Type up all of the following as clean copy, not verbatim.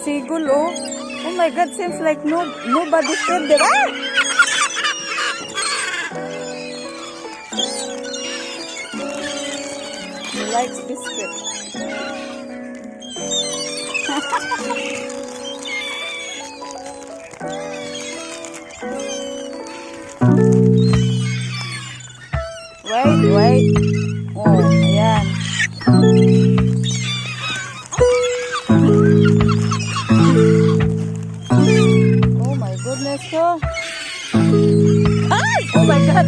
Sigul, oh. Oh my God, seems like nobody said there. Ah! He likes biscuit. Wait. Oh, ayan. So, ay! Oh my God!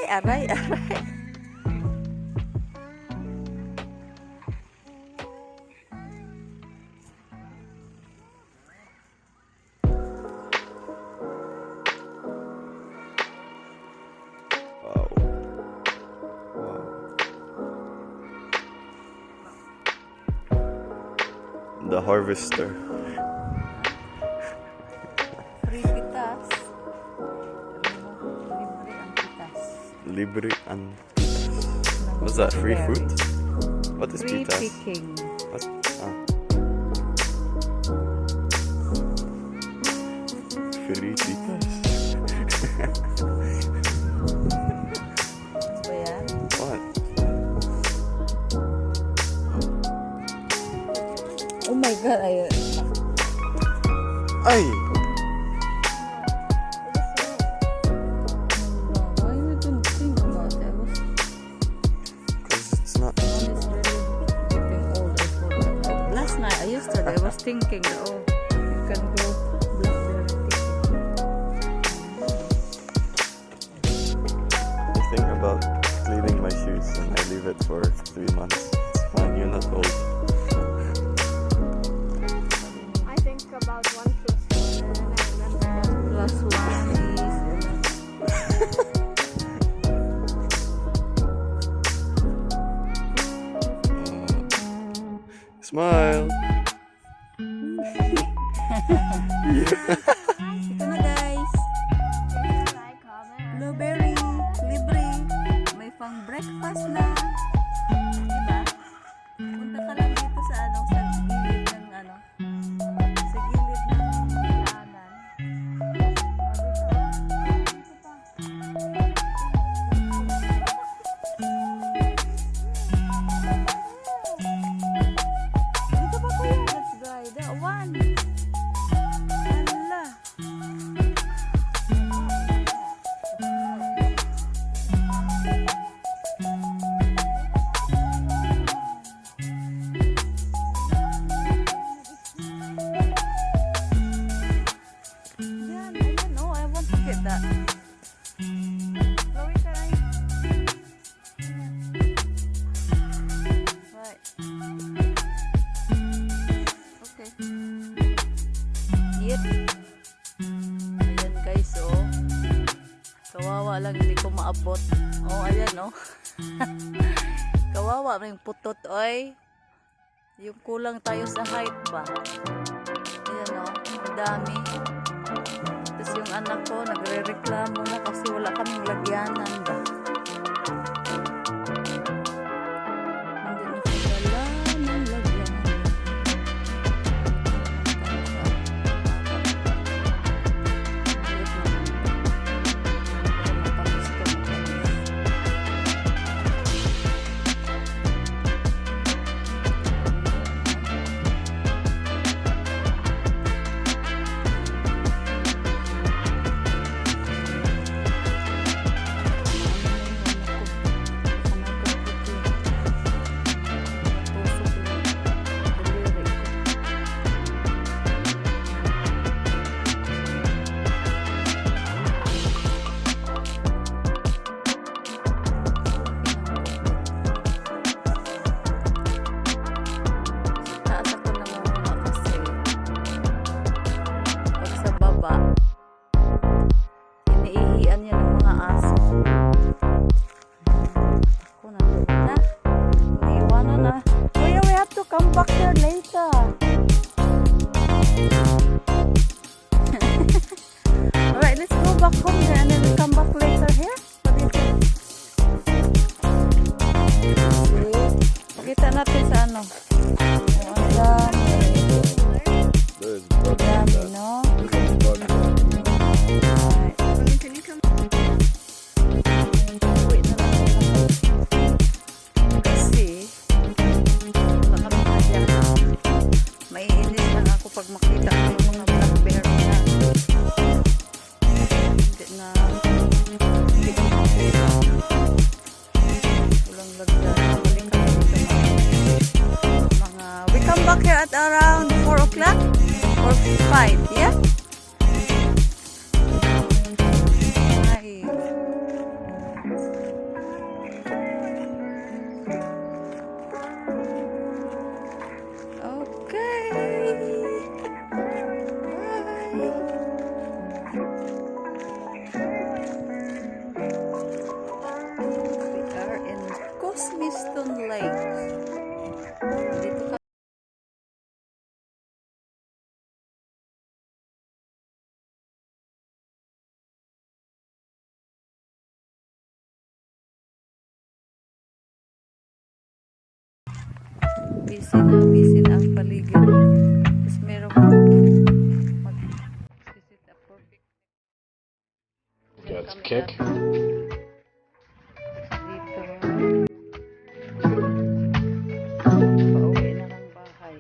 Aray. Wow. The harvester. Free pitas. Libre and what's that? Free fruit? What is free pitas? picking. What? Free pitas. Ba yan? What? Oh my God, ayun. Ay! I was thinking, oh, you can go Blackberry picking. I think about cleaning my shoes and I leave it for 3 months. It's fine, you're not old. I think about 1 plus 1 and I remember plus 1 is smile. Ito na guys. Blueberry, libre. May pang breakfast na. Diba? Punta ka lang dito sa sa gilid ng sa gilid ng daanan. lang hindi ko maabot. Oh, ayan oh. Kawawa ring putot oy. Yung kulang tayo sa height ba. Ayan oh, ang dami. Tapos yung anak ko nagre-reklamo na kasi wala kaming lagyanan ba. Hindi na wala ng lagyanan. Come back here later. Alright, let's go back home there and then we come back later here. What do you think? Pakita natin sa ano. Oh, ang dami. There's Ang dami, no? Alright. Uwi na lang ako. Kasi maiinis lang ako pag makita ko yung mga Blackberry na hindi ko makita. Walang lagyan. Balik kami dito we come back here at around 4 o'clock or 5, yeah? Ay. Stone Lake. Dito ka busy na ang paligid. Tapos meron ko mag-visit a perfect. Got kick. Pauwi na ng bahay.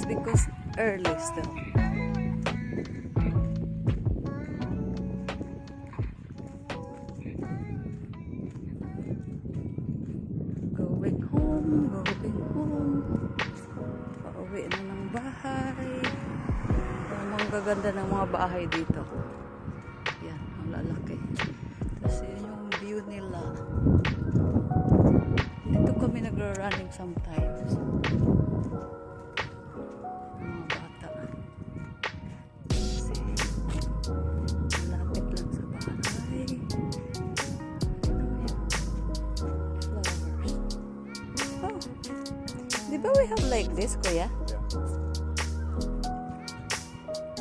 Because early still. Going home. Pauwi na ng bahay. Ang gaganda ng mga bahay dito. Yan, ang lalaki. Tapos yun yung view nila. Dito kami nagra-running sometimes. Diba we have like this, kuya? Yeah.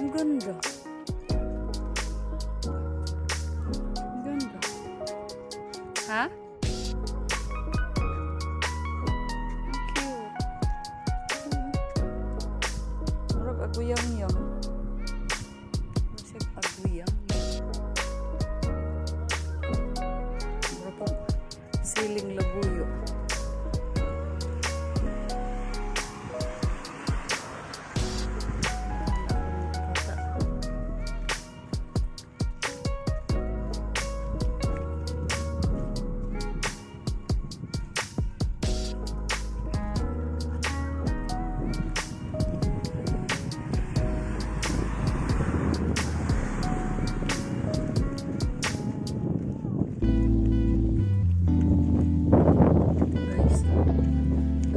Ang ganda. Ang ganda. Ha? Ang cute. Murag ako yang. Yang. Mura po. Siling labuyo.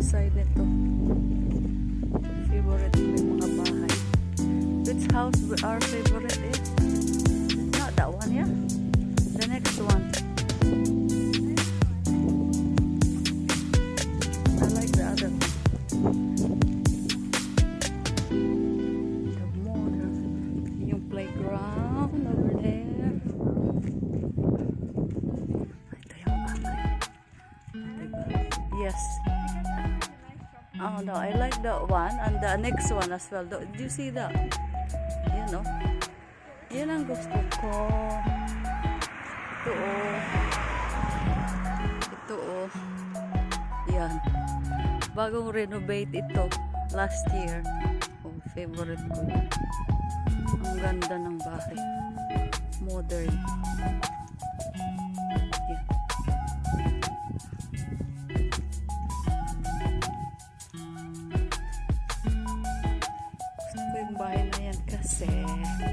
Side nito. Favorite ko yung mga bahay. Which house our favorite is? Not that one, yeah? The next one. I like the other one. The modern. Yung playground over there. Ito yung bahay. Yes. Oh no, I like that one and the next one as well. Did you see that? You know? Yan ang gusto ko. Ito oh. Ito oh. Yan. Bagong renovate ito. Last year. Oh, favorite ko yun. Ang ganda ng bahay. Modern. Yan. Bahay na yan kasi ito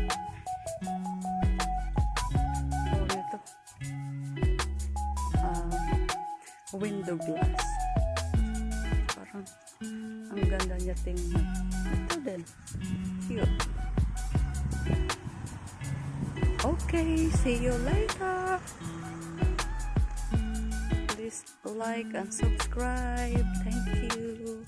window glass, parang ang ganda niya tingnan. Ito din cute. Okay, see you later. Please like and subscribe. Thank you.